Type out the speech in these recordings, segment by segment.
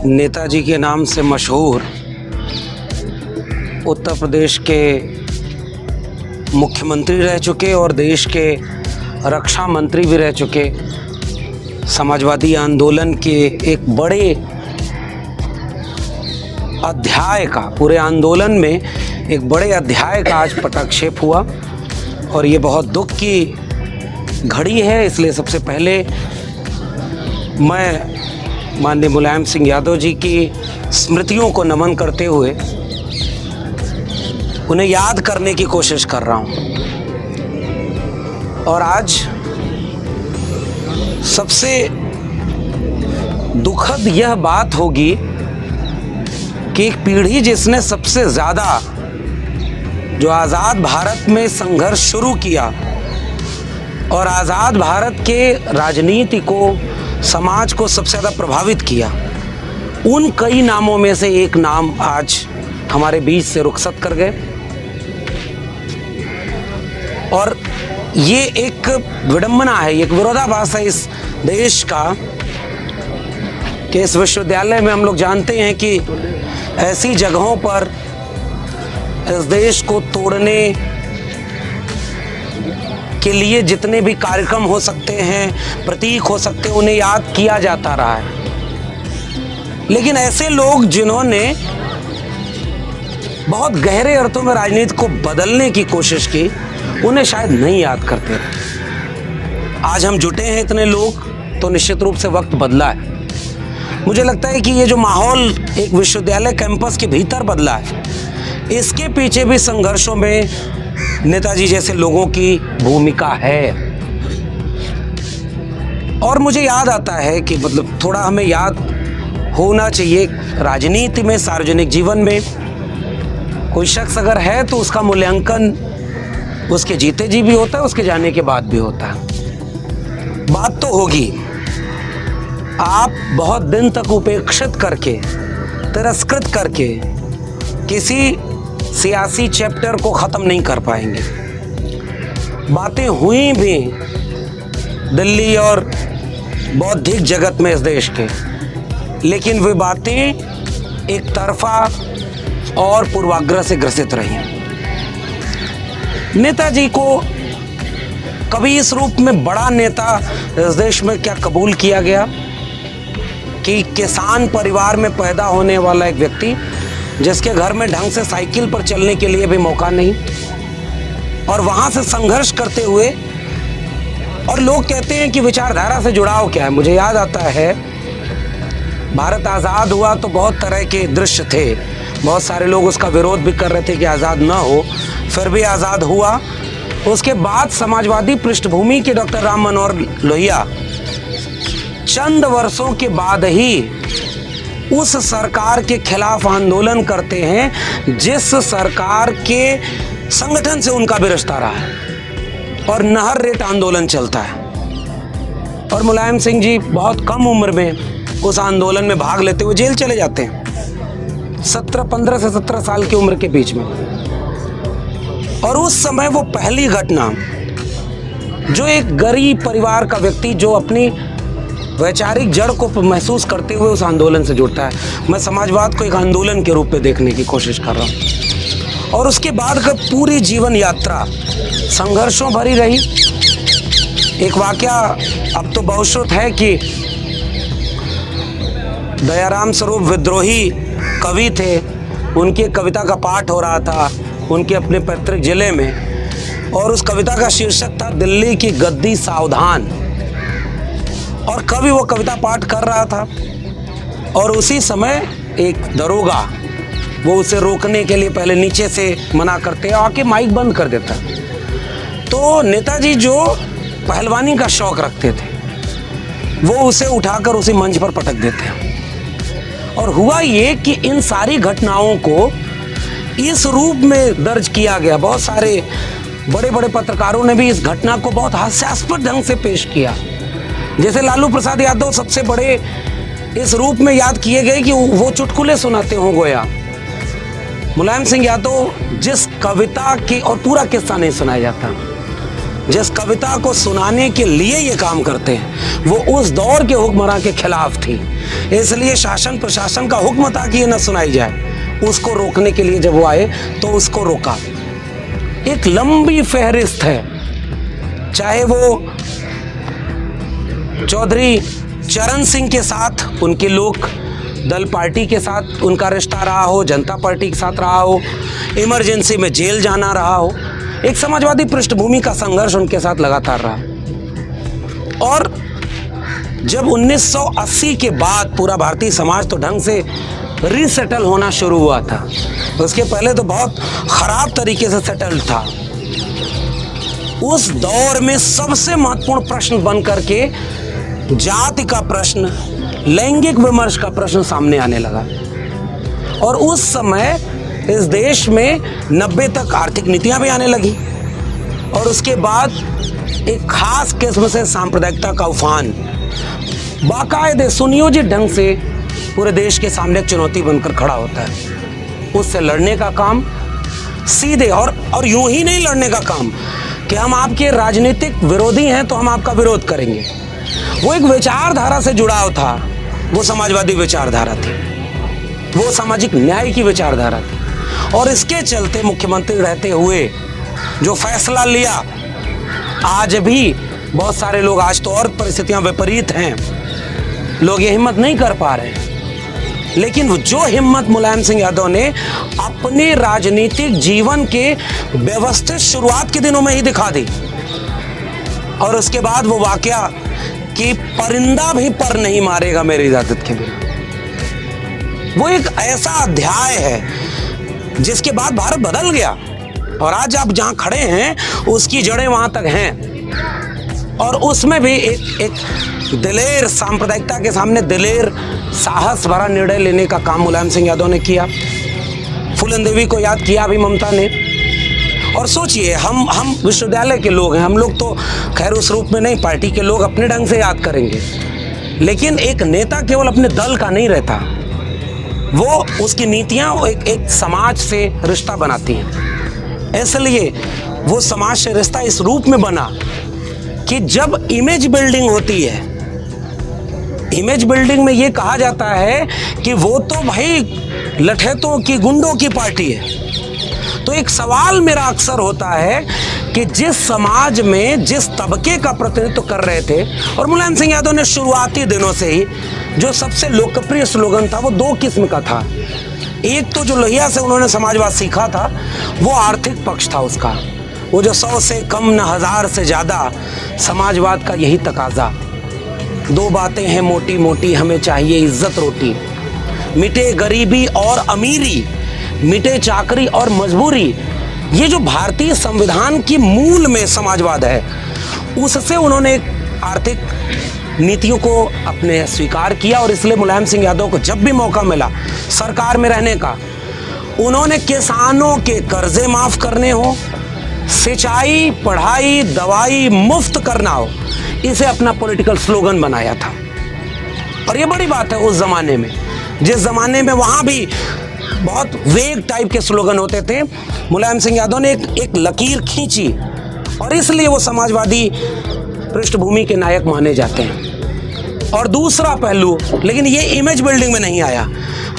नेताजी के नाम से मशहूर उत्तर प्रदेश के मुख्यमंत्री रह चुके और देश के रक्षा मंत्री भी रह चुके, समाजवादी आंदोलन के एक बड़े अध्याय का, पूरे आंदोलन में एक बड़े अध्याय का आज पटाक्षेप हुआ और ये बहुत दुख की घड़ी है। इसलिए सबसे पहले मैं माननीय मुलायम सिंह यादव जी की स्मृतियों को नमन करते हुए उन्हें याद करने की कोशिश कर रहा हूँ। और आज सबसे दुखद यह बात होगी कि एक पीढ़ी जिसने सबसे ज़्यादा जो आज़ाद भारत में संघर्ष शुरू किया और आज़ाद भारत के राजनीति को, समाज को सबसे ज़्यादा प्रभावित किया, उन कई नामों में से एक नाम आज हमारे बीच से रुखसत कर गए। और ये एक विडंबना है, एक विरोधाभास है इस देश का कि इस विश्वविद्यालय में हम लोग जानते हैं कि ऐसी जगहों पर इस देश को तोड़ने के लिए जितने भी कार्यक्रम हो सकते हैं, प्रतीक हो सकते हैं, उन्हें याद किया जाता रहा है। लेकिन ऐसे लोग जिन्होंने बहुत गहरे अर्थों में राजनीति को बदलने की कोशिश की, उन्हें शायद नहीं याद करते। आज हम जुटे हैं इतने लोग, तो निश्चित रूप से वक्त बदला है। मुझे लगता है कि ये जो माहौल एक विश्वविद्यालय कैंपस के भीतर बदला है, इसके पीछे भी संघर्षों में नेताजी जैसे लोगों की भूमिका है। और मुझे याद आता है कि मतलब थोड़ा हमें याद होना चाहिए, राजनीति में, सार्वजनिक जीवन में कोई शख्स अगर है तो उसका मूल्यांकन उसके जीते जी भी होता है, उसके जाने के बाद भी होता है। बात तो होगी, आप बहुत दिन तक उपेक्षित करके, तिरस्कृत करके किसी सियासी चैप्टर को ख़त्म नहीं कर पाएंगे। बातें हुई भी दिल्ली और बौद्धिक जगत में इस देश के, लेकिन वे बातें एक तरफा और पूर्वाग्रह से ग्रसित रही। नेताजी को कभी इस रूप में बड़ा नेता इस देश में क्या कबूल किया गया कि किसान परिवार में पैदा होने वाला एक व्यक्ति जिसके घर में ढंग से साइकिल पर चलने के लिए भी मौका नहीं, और वहां से संघर्ष करते हुए, और लोग कहते हैं कि विचारधारा से जुड़ाव क्या है। मुझे याद आता है भारत आज़ाद हुआ तो बहुत तरह के दृश्य थे, बहुत सारे लोग उसका विरोध भी कर रहे थे कि आज़ाद ना हो, फिर भी आज़ाद हुआ। उसके बाद समाजवादी पृष्ठभूमि के डॉक्टर राम मनोहर लोहिया चंद वर्षों के बाद ही उस सरकार के खिलाफ आंदोलन करते हैं जिस सरकार के संगठन से उनका भी रिश्ता रहा है, और नहर रेट आंदोलन चलता है। और मुलायम सिंह जी बहुत कम उम्र में उस आंदोलन में भाग लेते हुए जेल चले जाते हैं, 15 से 17 साल की उम्र के बीच में। और उस समय वो पहली घटना जो एक गरीब परिवार का व्यक्ति जो अपनी वैचारिक जड़ को महसूस करते हुए उस आंदोलन से जुड़ता है। मैं समाजवाद को एक आंदोलन के रूप में देखने की कोशिश कर रहा हूँ। और उसके बाद का पूरी जीवन यात्रा संघर्षों भरी रही। एक वाकया अब तो बहुश्रुत है कि दयाराम स्वरूप विद्रोही कवि थे, उनकी कविता का पाठ हो रहा था उनके अपने पैतृक जिले में, और उस कविता का शीर्षक था दिल्ली की गद्दी सावधान। और कवि वो कविता पाठ कर रहा था और उसी समय एक दरोगा वो उसे रोकने के लिए पहले नीचे से मना करते हैं, आके माइक बंद कर देता। तो नेताजी जो पहलवानी का शौक रखते थे वो उसे उठाकर उसी मंच पर पटक देते हैं। और हुआ ये कि इन सारी घटनाओं को इस रूप में दर्ज किया गया। बहुत सारे बड़े बड़े पत्रकारों ने भी इस घटना को बहुत हास्यास्पद ढंग से पेश किया। जैसे लालू प्रसाद यादव सबसे बड़े इस रूप में याद किए गए कि वो चुटकुले सुनाते हों गोया। मुलायम सिंह यादव जिस कविता की, और पूरा किस्सा नहीं सुनाया जाता, जिस कविता को सुनाने के लिए ये काम करते हैं वो उस दौर के हुक्मरां के खिलाफ थी, इसलिए शासन प्रशासन का हुक्म था कि ये न सुनाई जाए। उसको रोकने के लिए जब वो आए तो उसको रोका। एक लंबी फहरिस्त है, चाहे वो चौधरी चरण सिंह के साथ उनके लोक दल पार्टी के साथ उनका रिश्ता रहा हो, जनता पार्टी के साथ रहा हो, इमरजेंसी में जेल जाना रहा हो, एक समाजवादी पृष्ठभूमि का संघर्ष उनके साथ लगातार रहा। और जब 1980 के बाद पूरा भारतीय समाज तो ढंग से रीसेटल होना शुरू हुआ था, उसके पहले तो बहुत खराब तरीके से सेटल था। उस दौर में सबसे महत्वपूर्ण प्रश्न बन करके जाति का प्रश्न, लैंगिक विमर्श का प्रश्न सामने आने लगा। और उस समय इस देश में 90 तक आर्थिक नीतियां भी आने लगी और उसके बाद एक खास किस्म से सांप्रदायिकता का उफान बाकायदे सुनियोजित ढंग से पूरे देश के सामने एक चुनौती बनकर खड़ा होता है। उससे लड़ने का काम सीधे और यूं ही नहीं लड़ने का काम कि हम आपके राजनीतिक विरोधी हैं तो हम आपका विरोध करेंगे। वो एक विचारधारा से जुड़ाव था, वो समाजवादी विचारधारा थी, वो सामाजिक न्याय की विचारधारा थी। और इसके चलते मुख्यमंत्री रहते हुए जो फैसला लिया, आज भी बहुत सारे लोग, आज तो और परिस्थितियां विपरीत हैं, लोग ये हिम्मत नहीं कर पा रहे, लेकिन जो हिम्मत मुलायम सिंह यादव ने अपने राजनीतिक जीवन के व्यवस्थित शुरुआत के दिनों में ही दिखा दी। और उसके बाद वो वाकया कि परिंदा भी पर नहीं मारेगा मेरी इजाजत के बिना, वो एक ऐसा अध्याय है जिसके बाद भारत बदल गया। और आज आप जहां खड़े हैं उसकी जड़ें वहां तक हैं। और उसमें भी एक दिलेर सांप्रदायिकता के सामने दिलेर साहस भरा निर्णय लेने का काम मुलायम सिंह यादव ने किया। फूलन देवी को याद किया अभी ममता ने। और सोचिए, हम विश्वविद्यालय के लोग हैं, हम लोग तो खैर उस रूप में नहीं, पार्टी के लोग अपने ढंग से याद करेंगे, लेकिन एक नेता केवल अपने दल का नहीं रहता, वो उसकी नीतियां एक समाज से रिश्ता बनाती हैं। इसलिए वो समाज से रिश्ता इस रूप में बना कि जब इमेज बिल्डिंग होती है, इमेज बिल्डिंग में ये कहा जाता है कि वो तो भाई लठैतों की, गुंडों की पार्टी है। तो एक सवाल मेरा अक्सर होता है कि जिस समाज में जिस तबके का प्रतिनिधित्व कर रहे थे, और मुलायम सिंह यादव ने शुरुआती दिनों से ही जो सबसे लोकप्रिय स्लोगन था वो दो किस्म का था। एक तो जो लोहिया से उन्होंने समाजवाद सीखा था वो आर्थिक पक्ष था उसका, वो जो 100 से कम न 1000 से ज़्यादा, समाजवाद का यही तकाजा। दो बातें हैं मोटी मोटी, हमें चाहिए इज्जत रोटी, मिटे गरीबी और अमीरी, मिटे चाकरी और मजबूरी। ये जो भारतीय संविधान की मूल में समाजवाद है, उससे उन्होंने आर्थिक नीतियों को अपने स्वीकार किया। और इसलिए मुलायम सिंह यादव को जब भी मौका मिला सरकार में रहने का, उन्होंने किसानों के कर्जे माफ करने हो, सिंचाई, पढ़ाई, दवाई मुफ्त करना हो, इसे अपना पॉलिटिकल स्लोगन बनाया था। और ये बड़ी बात है उस जमाने में, जिस जमाने में वहां भी बहुत वेग टाइप के स्लोगन होते थे, मुलायम सिंह यादव ने एक लकीर खींची और इसलिए वो समाजवादी पृष्ठभूमि के नायक माने जाते हैं। और दूसरा पहलू, लेकिन ये इमेज बिल्डिंग में नहीं आया,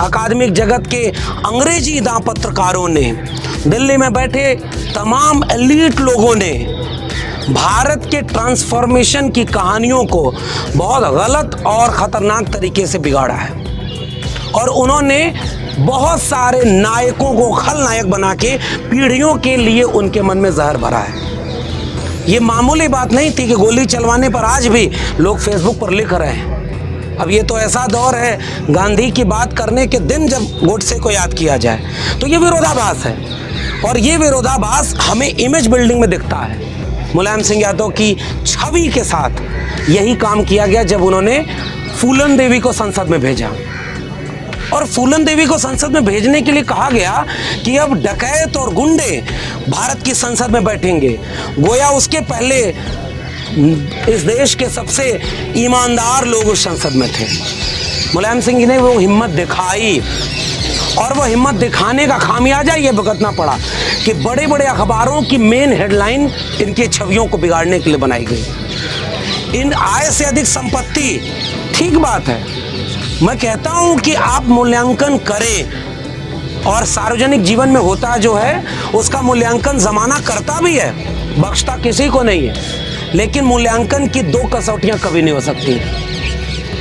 अकादमिक जगत के अंग्रेजी दांव पत्रकारों ने, दिल्ली में बैठे तमाम एलीट लोगों ने भारत के ट्रांसफॉर्मेशन की कहानियों को बहुत गलत और ख़तरनाक तरीके से बिगाड़ा है। और उन्होंने बहुत सारे नायकों को खलनायक बना के पीढ़ियों के लिए उनके मन में जहर भरा है। ये मामूली बात नहीं थी कि गोली चलवाने पर आज भी लोग फेसबुक पर लिख रहे हैं। अब ये तो ऐसा दौर है, गांधी की बात करने के दिन जब गोडसे को याद किया जाए, तो ये विरोधाभास है। और ये विरोधाभास हमें इमेज बिल्डिंग में दिखता है। मुलायम सिंह यादव की छवि के साथ यही काम किया गया जब उन्होंने फूलन देवी को संसद में भेजा। और फूलन देवी को संसद में भेजने के लिए कहा गया कि अब डकैत और गुंडे भारत की संसद में बैठेंगे। गोया उसके पहले इस देश के सबसे ईमानदार लोग उस संसद में थे। मुलायम सिंह ने वो हिम्मत दिखाई और वो हिम्मत दिखाने का खामियाजा ये भुगतना पड़ा कि बड़े बड़े अखबारों की मेन हेडलाइन इनकी छवियों को बिगाड़ने के लिए बनाई गई। इन आय से अधिक संपत्ति, ठीक बात है, मैं कहता हूं कि आप मूल्यांकन करें, और सार्वजनिक जीवन में होता जो है उसका मूल्यांकन जमाना करता भी है, बख्शता किसी को नहीं है, लेकिन मूल्यांकन की दो कसौटियां कभी नहीं हो सकती।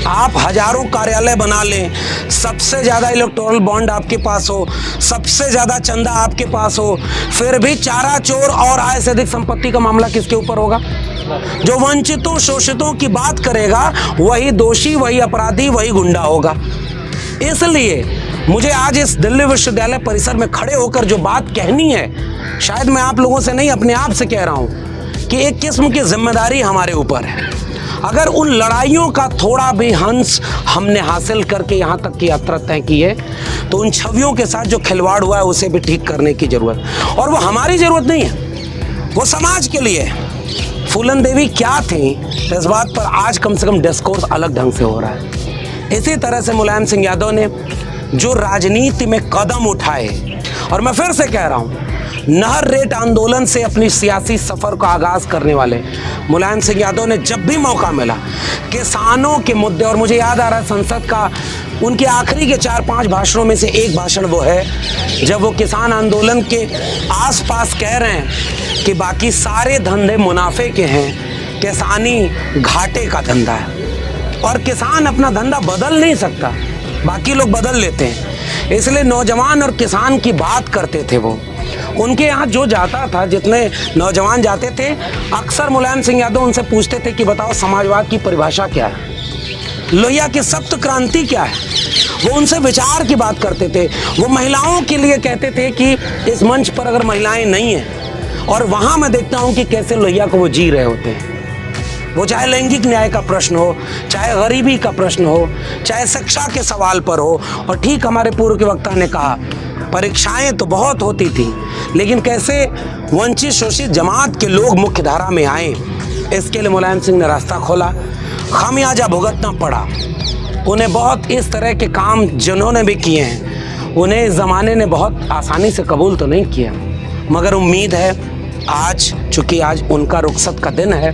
आप हजारों कार्यालय बना लें, सबसे ज्यादा इलेक्टोरल बॉन्ड आपके पास हो, सबसे ज्यादा चंदा आपके पास हो, फिर भी चारा चोर और आय से अधिक संपत्ति का मामला किसके ऊपर होगा? जो वंचितों शोषितों की बात करेगा वही दोषी, वही अपराधी, वही गुंडा होगा। इसलिए मुझे आज इस दिल्ली विश्वविद्यालय परिसर में खड़े होकर जो बात कहनी है, शायद मैं आप लोगों से नहीं अपने आप से कह रहा हूं कि एक किस्म की जिम्मेदारी हमारे ऊपर है। अगर उन लड़ाइयों का थोड़ा भी हंस हमने हासिल करके यहाँ तक की यात्रा तय की है, तो उन छवियों के साथ जो खिलवाड़ हुआ है उसे भी ठीक करने की जरूरत, और वो हमारी जरूरत नहीं है, वो समाज के लिए है। फूलन देवी क्या थी, इस बात पर आज कम से कम डिस्कोर्स अलग ढंग से हो रहा है। इसी तरह से मुलायम सिंह यादव ने जो राजनीति में कदम उठाए, और मैं फिर से कह रहा हूँ, नहर रेट आंदोलन से अपनी सियासी सफर का आगाज करने वाले मुलायम सिंह यादव ने जब भी मौका मिला किसानों के मुद्दे, और मुझे याद आ रहा है संसद का उनके आखिरी के 4-5 भाषणों में से एक भाषण वो है जब वो किसान आंदोलन के आसपास कह रहे हैं कि बाकी सारे धंधे मुनाफे के हैं, किसानी घाटे का धंधा है, और किसान अपना धंधा बदल नहीं सकता, बाकी लोग बदल लेते हैं। इसलिए नौजवान और किसान की बात करते थे वो, उनके यहाँ जो जाता था, जितने नौजवान जाते थे, अक्सर मुलायम सिंह यादव उनसे पूछते थे कि बताओ समाजवाद की परिभाषा क्या है, लोहिया की सप्त क्रांति क्या है। वो उनसे विचार की बात करते थे। वो महिलाओं के लिए कहते थे कि इस मंच पर अगर महिलाएं नहीं हैं, और वहाँ मैं देखता हूँ कि कैसे लोहिया को वो जी रहे होते हैं। वो चाहे लैंगिक न्याय का प्रश्न हो, चाहे गरीबी का प्रश्न हो, चाहे शिक्षा के सवाल पर हो, और ठीक हमारे पूर्व के वक्ता ने कहा, परीक्षाएं तो बहुत होती थी, लेकिन कैसे वंचित शोषित जमात के लोग मुख्य धारा में आए, इसके लिए मुलायम सिंह ने रास्ता खोला। खामियाजा भुगतना पड़ा उन्हें, बहुत इस तरह के काम जिन्होंने भी किए हैं उन्हें इस ज़माने ने बहुत आसानी से कबूल तो नहीं किया, मगर उम्मीद है आज, चूँकि आज उनका रुखसत का दिन है,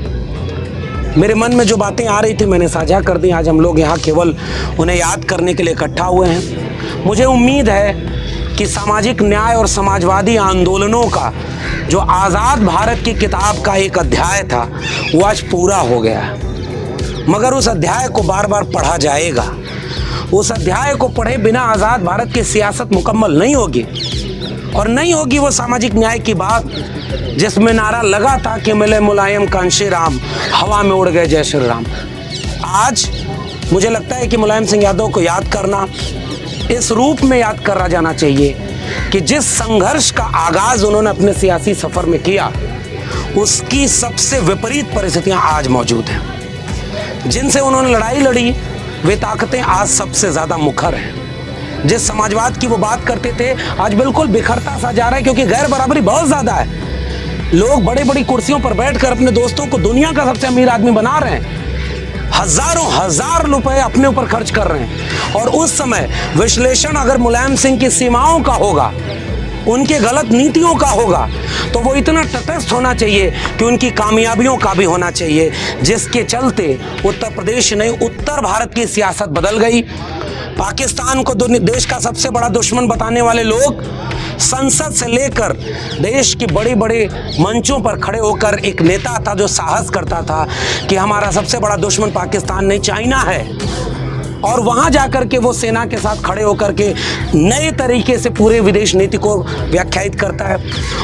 मेरे मन में जो बातें आ रही थी मैंने साझा कर दी। आज हम लोग यहाँ केवल उन्हें याद करने के लिए इकट्ठा हुए हैं। मुझे उम्मीद है कि सामाजिक न्याय और समाजवादी आंदोलनों का जो आज़ाद भारत की किताब का एक अध्याय था वो आज पूरा हो गया है, मगर उस अध्याय को बार बार पढ़ा जाएगा। उस अध्याय को पढ़े बिना आज़ाद भारत की सियासत मुकम्मल नहीं होगी, और नहीं होगी वो सामाजिक न्याय की बात जिसमें नारा लगा था कि मिले मुलायम कांशी राम, हवा में उड़ गए जय श्री राम। आज मुझे लगता है कि मुलायम सिंह यादव को याद करना, इस रूप में याद करा जाना चाहिए कि जिस संघर्ष का आगाज उन्होंने अपने सियासी सफर में किया, उसकी सबसे विपरीत परिस्थितियां आज मौजूद हैं। जिनसे उन्होंने लड़ाई लड़ी वे ताकतें आज सबसे ज्यादा मुखर हैं। जिस समाजवाद की वो बात करते थे आज बिल्कुल बिखरता सा जा रहा है, क्योंकि गैर बराबरी बहुत ज्यादा है। लोग बड़ी बड़ी कुर्सियों पर बैठकर अपने दोस्तों को दुनिया का सबसे अमीर आदमी बना रहे हैं, हजारों हजार रुपए अपने ऊपर खर्च कर रहे हैं। और उस समय विश्लेषण अगर मुलायम सिंह की सीमाओं का होगा, उनके गलत नीतियों का होगा, तो वो इतना तटस्थ होना चाहिए कि उनकी कामयाबियों का भी होना चाहिए, जिसके चलते उत्तर प्रदेश नहीं उत्तर भारत की सियासत बदल गई। पाकिस्तान को देश का सबसे बड़ा दुश्मन बताने वाले लोग संसद से लेकर देश के बड़े बड़े मंचों पर खड़े होकर, एक नेता था जो साहस करता था कि हमारा सबसे बड़ा दुश्मन पाकिस्तान नहीं चाइना है, और वहां जाकर के वो सेना के साथ खड़े होकर के नए तरीके से पूरे विदेश नीति को व्याख्यायित करता है।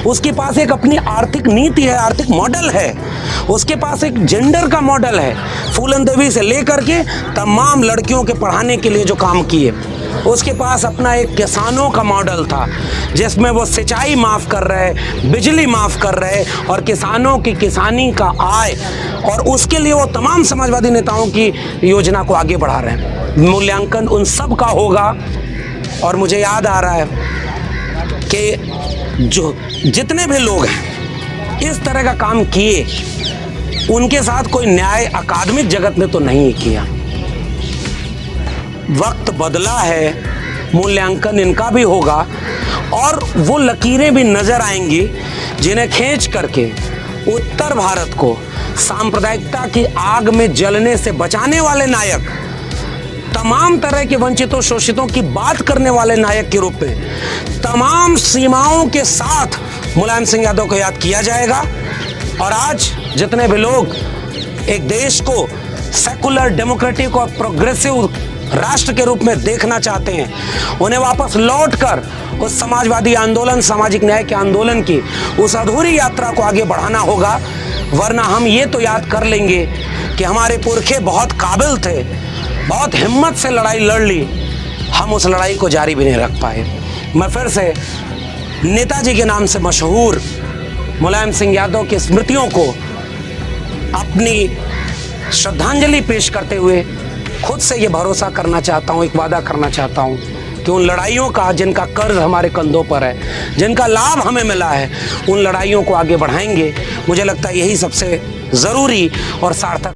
उसके पास एक अपनी आर्थिक नीति है, आर्थिक मॉडल है, उसके पास एक जेंडर का मॉडल है। फूलन देवी से लेकर के तमाम लड़कियों के पढ़ाने के लिए जो काम किए, उसके पास अपना एक किसानों का मॉडल था जिसमें वो सिंचाई माफ़ कर रहे, बिजली माफ़ कर रहे, और किसानों की किसानी का आय, और उसके लिए वो तमाम समाजवादी नेताओं की योजना को आगे बढ़ा रहे हैं। मूल्यांकन उन सब का होगा। और मुझे याद आ रहा है कि जो जितने भी लोग हैं इस तरह का काम किए, उनके साथ कोई न्याय अकादमिक जगत ने तो नहीं किया। वक्त बदला है, मूल्यांकन इनका भी होगा, और वो लकीरें भी नजर आएंगी जिन्हें खींच करके उत्तर भारत को सांप्रदायिकता की आग में जलने से बचाने वाले नायक, तमाम तरह के वंचितों शोषितों की बात करने वाले नायक के रूप में तमाम सीमाओं के साथ मुलायम सिंह यादव को याद किया जाएगा। और आज जितने भी लोग एक देश को सेकुलर, डेमोक्रेटिक और प्रोग्रेसिव राष्ट्र के रूप में देखना चाहते हैं, उन्हें वापस लौटकर उस समाजवादी आंदोलन, सामाजिक न्याय के आंदोलन की उस अधूरी यात्रा को आगे बढ़ाना होगा। वरना हम ये तो याद कर लेंगे कि हमारे पुरखे बहुत काबिल थे, बहुत हिम्मत से लड़ाई लड़ ली, हम उस लड़ाई को जारी भी नहीं रख पाए। मैं फिर से नेताजी के नाम से मशहूर मुलायम सिंह यादव की स्मृतियों को अपनी श्रद्धांजलि पेश करते हुए खुद से ये भरोसा करना चाहता हूँ, एक वादा करना चाहता हूँ कि उन लड़ाइयों का जिनका कर्ज हमारे कंधों पर है, जिनका लाभ हमें मिला है, उन लड़ाइयों को आगे बढ़ाएंगे। मुझे लगता है यही सबसे ज़रूरी और सार्थक